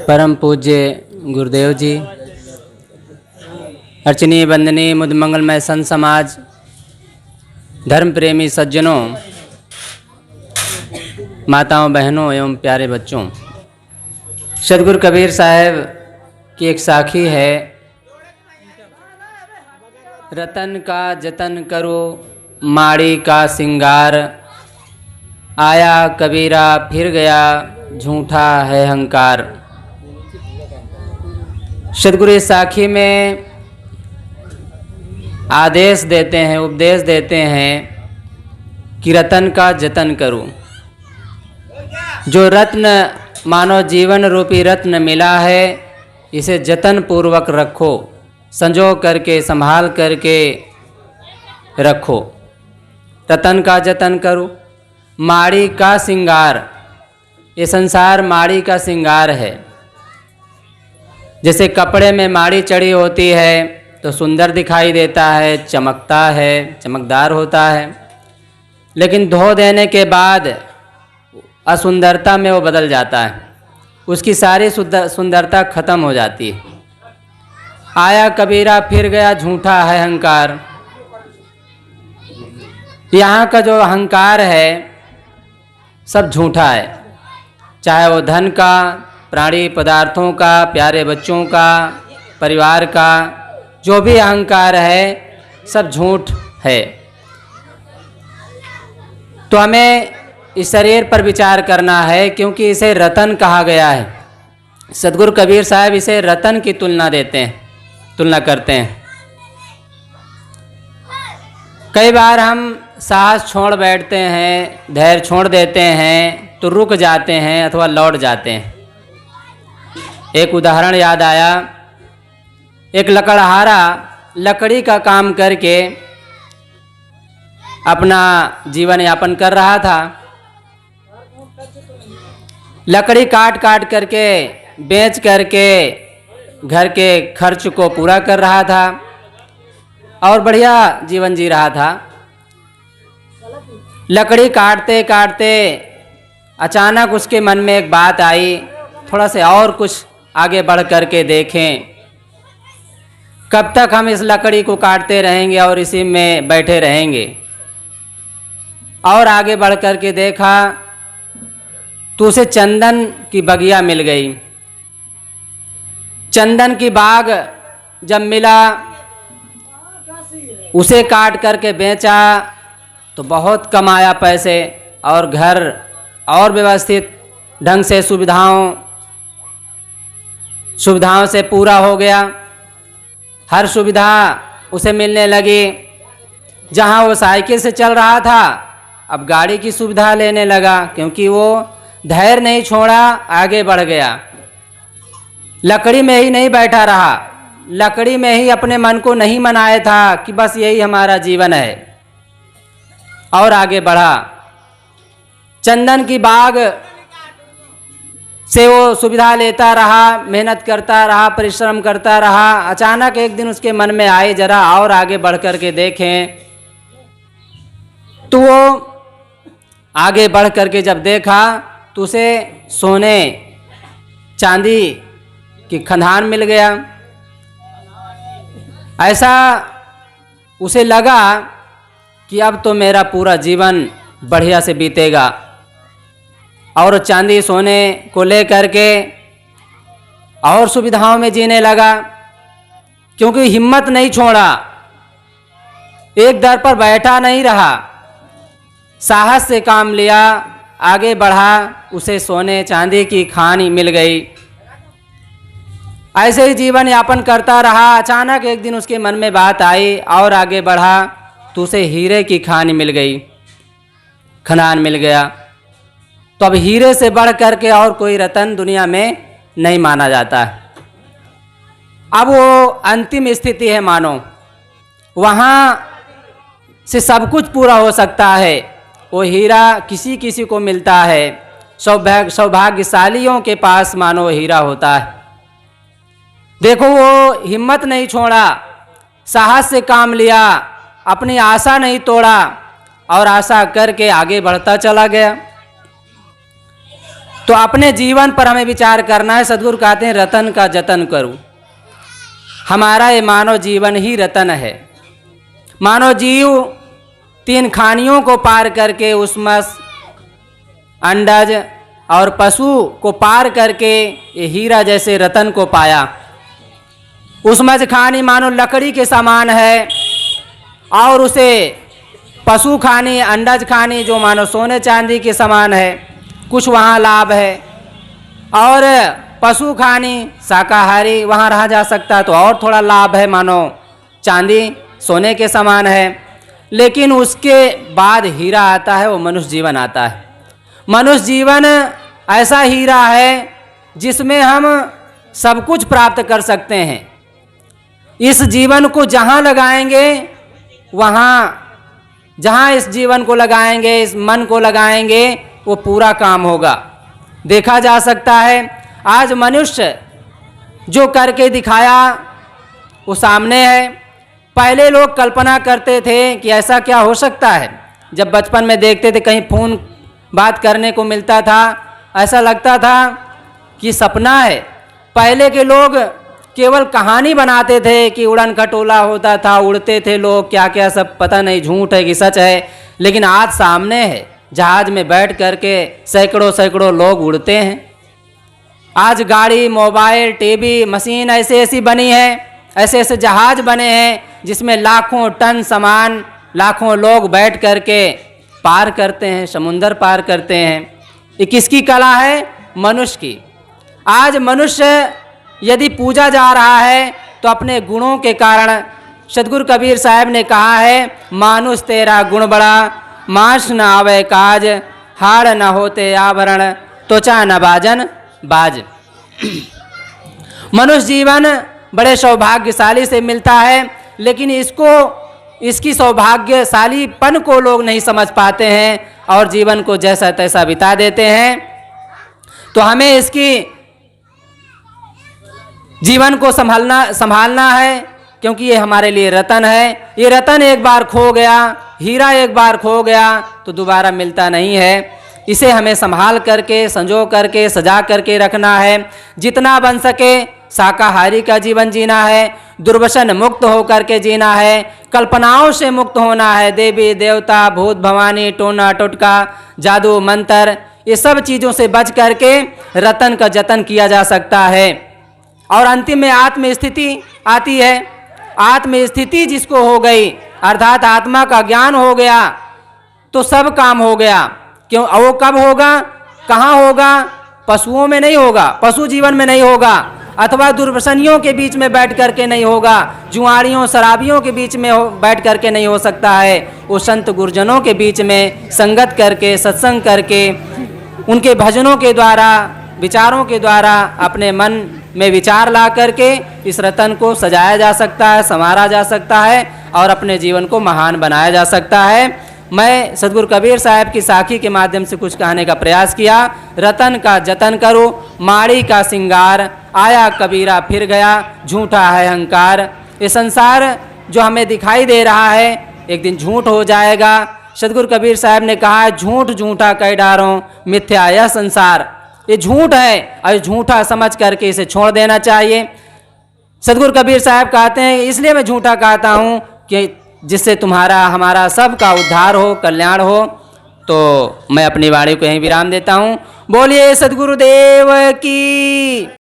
परम पूज्य गुरुदेव जी, अर्चनीय वंदनीय मुद मंगलमय संत समाज, धर्म प्रेमी सज्जनों, माताओं बहनों एवं प्यारे बच्चों, सदगुरु कबीर साहब की एक साखी है, रतन का जतन करो माड़ी का सिंगार, आया कबीरा फिर गया झूठा है अहंकार। सदगुरु इस साखी में आदेश देते हैं, उपदेश देते हैं कि रतन का जतन करो। जो रत्न मानव जीवन रूपी रत्न मिला है, इसे जतन पूर्वक रखो, संजो करके संभाल करके रखो। रतन का जतन करो, माड़ी का सिंगार। ये संसार माड़ी का सिंगार है। जैसे कपड़े में माड़ी चढ़ी होती है तो सुंदर दिखाई देता है, चमकता है, चमकदार होता है, लेकिन धो देने के बाद असुंदरता में वो बदल जाता है, उसकी सारी सुंदरता खत्म हो जाती है। आया कबीरा फिर गया झूठा है अहंकार। यहाँ का जो अहंकार है सब झूठा है, चाहे वो धन का, प्राणी पदार्थों का, प्यारे बच्चों का, परिवार का, जो भी अहंकार है सब झूठ है। तो हमें इस शरीर पर विचार करना है, क्योंकि इसे रतन कहा गया है। सदगुरु कबीर साहब इसे रतन की तुलना करते हैं। कई बार हम साहस छोड़ बैठते हैं, धैर्य छोड़ देते हैं, तो रुक जाते हैं अथवा लौट जाते हैं। एक उदाहरण याद आया। एक लकड़हारा लकड़ी का काम करके अपना जीवन यापन कर रहा था। लकड़ी काट काट करके बेच करके घर के खर्च को पूरा कर रहा था और बढ़िया जीवन जी रहा था। लकड़ी काटते काटते अचानक उसके मन में एक बात आई, थोड़ा से और कुछ आगे बढ़ करके देखें। कब तक हम इस लकड़ी को काटते रहेंगे और इसी में बैठे रहेंगे। और आगे बढ़ करके देखा तो उसे चंदन की बगिया मिल गई। चंदन की बाग जब मिला, उसे काट करके बेचा तो बहुत कमाया पैसे, और घर और व्यवस्थित ढंग से सुविधाओं से पूरा हो गया। हर सुविधा उसे मिलने लगी। जहाँ वो साइकिल से चल रहा था, अब गाड़ी की सुविधा लेने लगा, क्योंकि वो धैर्य नहीं छोड़ा, आगे बढ़ गया। लकड़ी में ही नहीं बैठा रहा, लकड़ी में ही अपने मन को नहीं मनाया था कि बस यही हमारा जीवन है, और आगे बढ़ा। चंदन की बाग से वो सुविधा लेता रहा, मेहनत करता रहा, परिश्रम करता रहा। अचानक एक दिन उसके मन में आए जरा और आगे बढ़ कर के देखें, तो वो आगे बढ़ करके जब देखा तो उसे सोने चांदी की खदान मिल गया। ऐसा उसे लगा कि अब तो मेरा पूरा जीवन बढ़िया से बीतेगा, और चांदी सोने को ले करके और सुविधाओं में जीने लगा, क्योंकि हिम्मत नहीं छोड़ा, एक दर पर बैठा नहीं रहा, साहस से काम लिया, आगे बढ़ा। उसे सोने चांदी की खान मिल गई। ऐसे ही जीवन यापन करता रहा। अचानक एक दिन उसके मन में बात आई और आगे बढ़ा तो उसे हीरे की खान मिल गई, खदान मिल गया। तो अब हीरे से बढ़ करके और कोई रतन दुनिया में नहीं माना जाता है। अब वो अंतिम स्थिति है, मानो वहाँ से सब कुछ पूरा हो सकता है। वो हीरा किसी किसी को मिलता है, सौभाग्यशालियों के पास मानो हीरा होता है। देखो, वो हिम्मत नहीं छोड़ा, साहस से काम लिया, अपनी आशा नहीं तोड़ा और आशा करके आगे बढ़ता चला गया। तो अपने जीवन पर हमें विचार करना है। सद्गुरु कहते हैं रतन का जतन करूं। हमारा ये मानव जीवन ही रतन है। मानव जीव 3 खानियों को पार करके उसमस, अंडज और पशु को पार करके ये हीरा जैसे रतन को पाया। उसमस खानी मानो लकड़ी के समान है और उसे पशु खानी, अंडज खानी जो मानो सोने चांदी के समान है, कुछ वहाँ लाभ है। और पशु खानी शाकाहारी वहाँ रहा जा सकता है तो और थोड़ा लाभ है, मानो चांदी सोने के समान है। लेकिन उसके बाद हीरा आता है, वो मनुष्य जीवन आता है। मनुष्य जीवन ऐसा हीरा है जिसमें हम सब कुछ प्राप्त कर सकते हैं। इस जीवन को जहाँ लगाएंगे, वहाँ जहाँ इस जीवन को लगाएंगे, इस मन को लगाएंगे, वो पूरा काम होगा। देखा जा सकता है आज मनुष्य जो करके दिखाया वो सामने है। पहले लोग कल्पना करते थे कि ऐसा क्या हो सकता है। जब बचपन में देखते थे कहीं फ़ोन बात करने को मिलता था, ऐसा लगता था कि सपना है। पहले के लोग केवल कहानी बनाते थे कि उड़न खटोला होता था, उड़ते थे लोग, क्या क्या सब पता नहीं झूठ है कि सच है। लेकिन आज सामने है, जहाज में बैठ करके सैकड़ों सैकड़ों लोग उड़ते हैं। आज गाड़ी, मोबाइल, टीवी, मशीन ऐसी ऐसी बनी है, ऐसे ऐसे जहाज बने हैं जिसमें लाखों टन सामान, लाखों लोग बैठ करके पार करते हैं, समुंदर पार करते हैं। ये किसकी कला है? मनुष्य की। आज मनुष्य यदि पूजा जा रहा है तो अपने गुणों के कारण। सदगुरु कबीर साहब ने कहा है, मानुष तेरा गुण बड़ा, मांस न आवे काज, हाड़ न होते आवरण, त्वचा न बाजन बाज। मनुष्य जीवन बड़े सौभाग्यशाली से मिलता है, लेकिन इसकी सौभाग्यशालीपन को लोग नहीं समझ पाते हैं और जीवन को जैसा तैसा बिता देते हैं। तो हमें इसकी जीवन को संभालना है, क्योंकि ये हमारे लिए रतन है। ये रतन एक बार खो गया, हीरा एक बार खो गया तो दोबारा मिलता नहीं है। इसे हमें संभाल करके, संजो करके, सजा करके रखना है। जितना बन सके शाकाहारी का जीवन जीना है, दुर्व्यसन मुक्त होकर के जीना है, कल्पनाओं से मुक्त होना है। देवी देवता, भूत भवानी, टोना टोटका, जादू मंत्र, ये सब चीज़ों से बच करके रतन का जतन किया जा सकता है। और अंतिम में आत्म स्थिति आती है। आत्म स्थिति जिसको हो गई, अर्थात आत्मा का ज्ञान हो गया, तो सब काम हो गया। क्यों? वो कब होगा, कहाँ होगा? पशुओं में नहीं होगा, पशु जीवन में नहीं होगा, अथवा दुर्व्यसनियों के बीच में बैठ करके नहीं होगा, जुआरियों शराबियों के बीच में बैठ करके नहीं हो सकता है। वो संत गुरुजनों के बीच में संगत करके, सत्संग करके, उनके भजनों के द्वारा, विचारों के द्वारा अपने मन में विचार ला करके इस रतन को सजाया जा सकता है, संवारा जा सकता है और अपने जीवन को महान बनाया जा सकता है। मैं सदगुरु कबीर साहब की साखी के माध्यम से कुछ कहने का प्रयास किया। रतन का जतन करो, माड़ी का सिंगार, आया कबीरा फिर गया, झूठा है अहंकार। ये संसार जो हमें दिखाई दे रहा है एक दिन झूठ हो जाएगा। सदगुरु कबीर साहब ने कहा है, झूठ झूठा कई डारो, मिथ्या यह संसार। ये झूठ है और झूठा समझ करके इसे छोड़ देना चाहिए। सदगुरु कबीर साहब कहते हैं, इसलिए मैं झूठा कहता हूँ कि जिससे तुम्हारा हमारा सबका उद्धार हो, कल्याण हो। तो मैं अपनी वाणी को यहीं विराम देता हूँ। बोलिए सदगुरुदेव की।